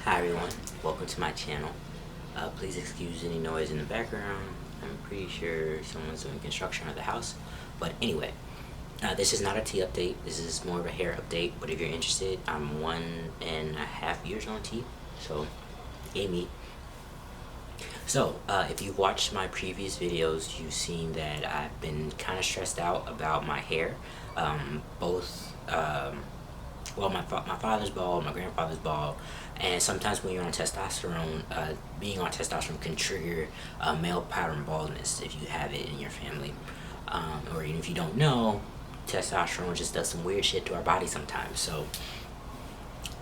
Hi everyone, welcome to my channel. Please excuse any noise in the background. I'm pretty sure someone's doing construction on the house. But anyway, this is not a tea update. This is more of a hair update. But if you're interested, I'm 1.5 years on tea. So, yay me. So, if you've watched my previous videos, you've seen that I've been kind of stressed out about my hair. Well, my father's bald, my grandfather's bald, and sometimes when you're on testosterone, being on testosterone can trigger male pattern baldness if you have it in your family. Or even if you don't know, testosterone just does some weird shit to our body sometimes. So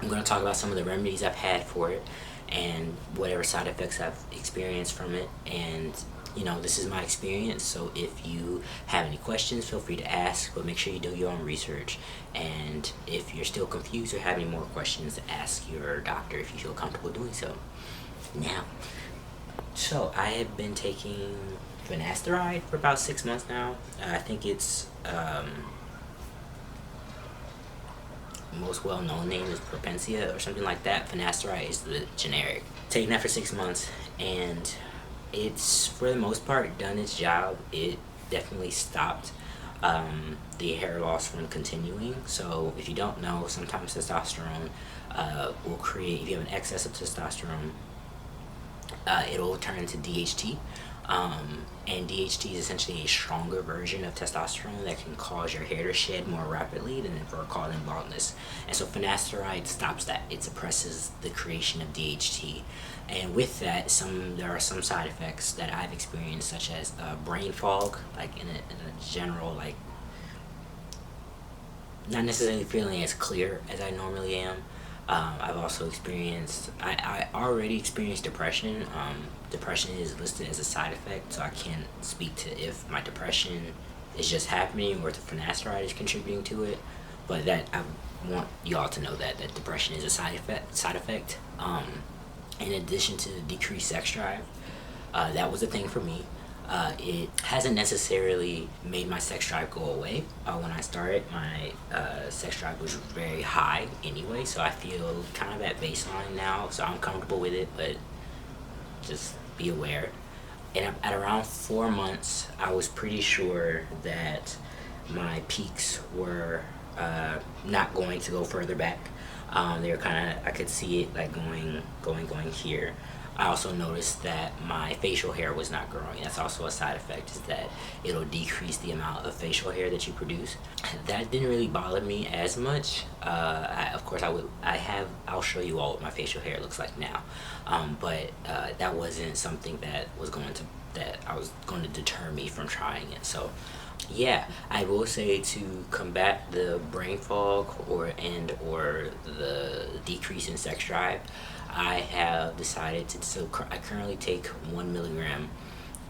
I'm going to talk about some of the remedies I've had for it and whatever side effects I've experienced from it. And you know, this is my experience, so if you have any questions, feel free to ask, but make sure you do your own research. And if you're still confused or have any more questions, ask your doctor if you feel comfortable doing so. Now, so I have been taking Finasteride for about 6 months now. I think it's most well-known name is Propensia or something like that. Finasteride is the generic. Taking that for 6 months, and it's for the most part done its job. It definitely stopped the hair loss from continuing. So if you don't know, sometimes testosterone will create, if you have an excess of testosterone, it'll turn into DHT. And DHT is essentially a stronger version of testosterone that can cause your hair to shed more rapidly than for causing baldness. And so finasteride stops that. It suppresses the creation of DHT. And with that, there are some side effects that I've experienced, such as brain fog, like in a general, like, not necessarily feeling as clear as I normally am. I've also experienced, I already experienced depression. Depression is listed as a side effect, so I can't speak to if my depression is just happening or if the finasteride is contributing to it. But that, I want y'all to know that depression is a side effect. In addition to decreased sex drive, that was a thing for me. It hasn't necessarily made my sex drive go away. When I started, my sex drive was very high anyway, so I feel kind of at baseline now, so I'm comfortable with it, but just be aware. And at around 4 months, I was pretty sure that my peaks were not going to go further back. They were kind of, I could see it like going here. I also noticed that my facial hair was not growing. That's also a side effect, is that it'll decrease the amount of facial hair that you produce. That didn't really bother me as much. I'll show you all what my facial hair looks like now. But that wasn't something that I was going to deter me from trying it. So yeah, I will say, to combat the brain fog or the decrease in sex drive, I have decided to, so I currently take 1 milligram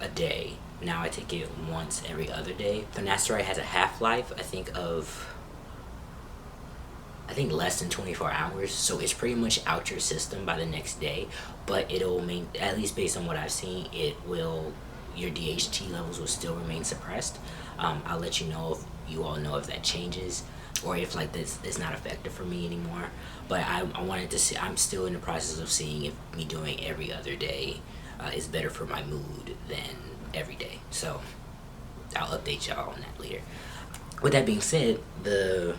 a day. Now I take it once every other day. Finasteride has a half-life, I think less than 24 hours, so it's pretty much out your system by the next day, but it'll at least based on what I've seen, your DHT levels will still remain suppressed. I'll let you know if you all know if that changes, or if like this is not effective for me anymore. But I wanted to see, I'm still in the process of seeing if me doing every other day is better for my mood than every day. So I'll update y'all on that later. With that being said, the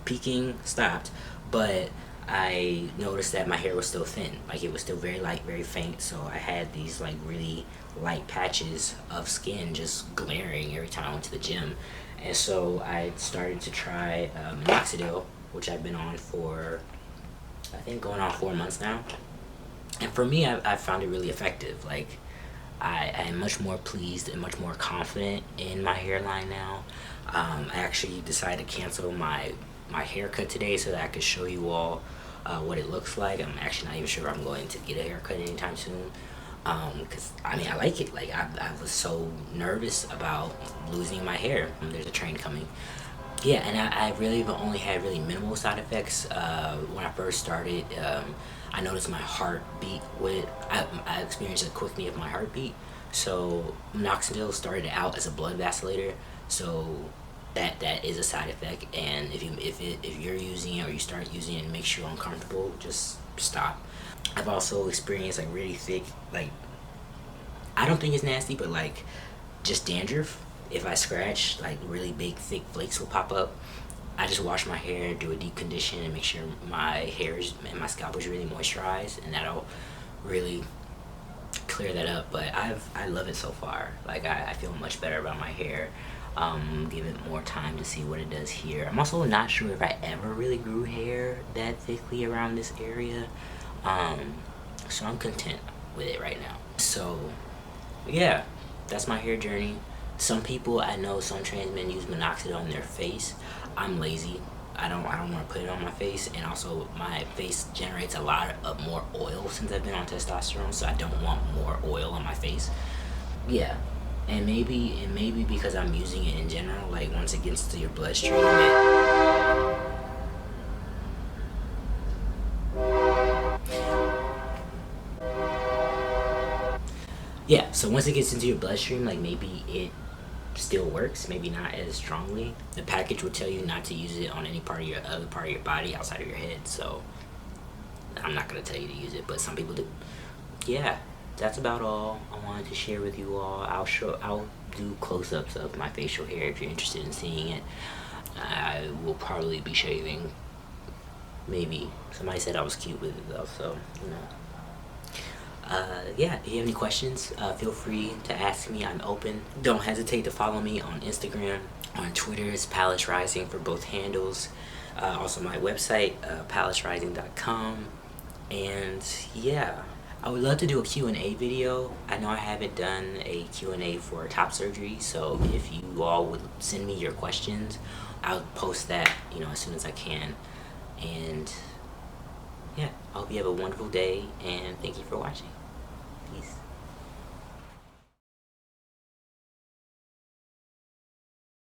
peaking stopped, but I noticed that my hair was still thin. Like, it was still very light, very faint, so I had these like really light patches of skin just glaring every time I went to the gym. And so I started to try Minoxidil, which I've been on for, I think, going on 4 months now. And for me, I found it really effective. Like, I am much more pleased and much more confident in my hairline now. I actually decided to cancel my haircut today so that I could show you all what it looks like. I'm actually not even sure if I'm going to get a haircut anytime soon, because I mean, I like it. Like, I was so nervous about losing my hair. There's a train coming. Yeah, and I really only had really minimal side effects. When I first started, I noticed my heartbeat I experienced a quickening of my heartbeat. So Minoxidil started out as a blood vacillator, so that is a side effect. And if you're using it or you start using it and it makes you uncomfortable, just stop. I've also experienced like really thick, like, I don't think it's nasty, but like just dandruff. If I scratch, like really big thick flakes will pop up. I just wash my hair, do a deep condition, and make sure my hair and my scalp is really moisturized, and that'll really clear that up. But I love it so far. Like I feel much better about my hair. Give it more time to see what it does here. I'm also not sure if I ever really grew hair that thickly around this area. So I'm content with it right now. So yeah, that's my hair journey. Some people I know, some trans men use minoxidil on their face. I'm lazy. I don't want to put it on my face, and also my face generates a lot of more oil since I've been on testosterone, so I don't want more oil on my face. Yeah, and maybe because I'm using it in general, like once it gets to your bloodstream, yeah. So once it gets into your bloodstream, like maybe it still works, maybe not as strongly. The package will tell you not to use it on any part of your other part of your body outside of your head. So I'm not gonna tell you to use it, but some people do. Yeah, that's about all I wanted to share with you all. I'll do close-ups of my facial hair if you're interested in seeing it. I will probably be shaving. Maybe somebody said I was cute with it though, so you know. Yeah, if you have any questions, feel free to ask me. I'm open. Don't hesitate to follow me on Instagram. On Twitter, it's Palace Rising for both handles. Also, my website, palacerising.com. And yeah, I would love to do a Q&A video. I know I haven't done a Q&A for top surgery, so if you all would send me your questions, I'll post that, as soon as I can. And yeah, I hope you have a wonderful day, and thank you for watching. Peace.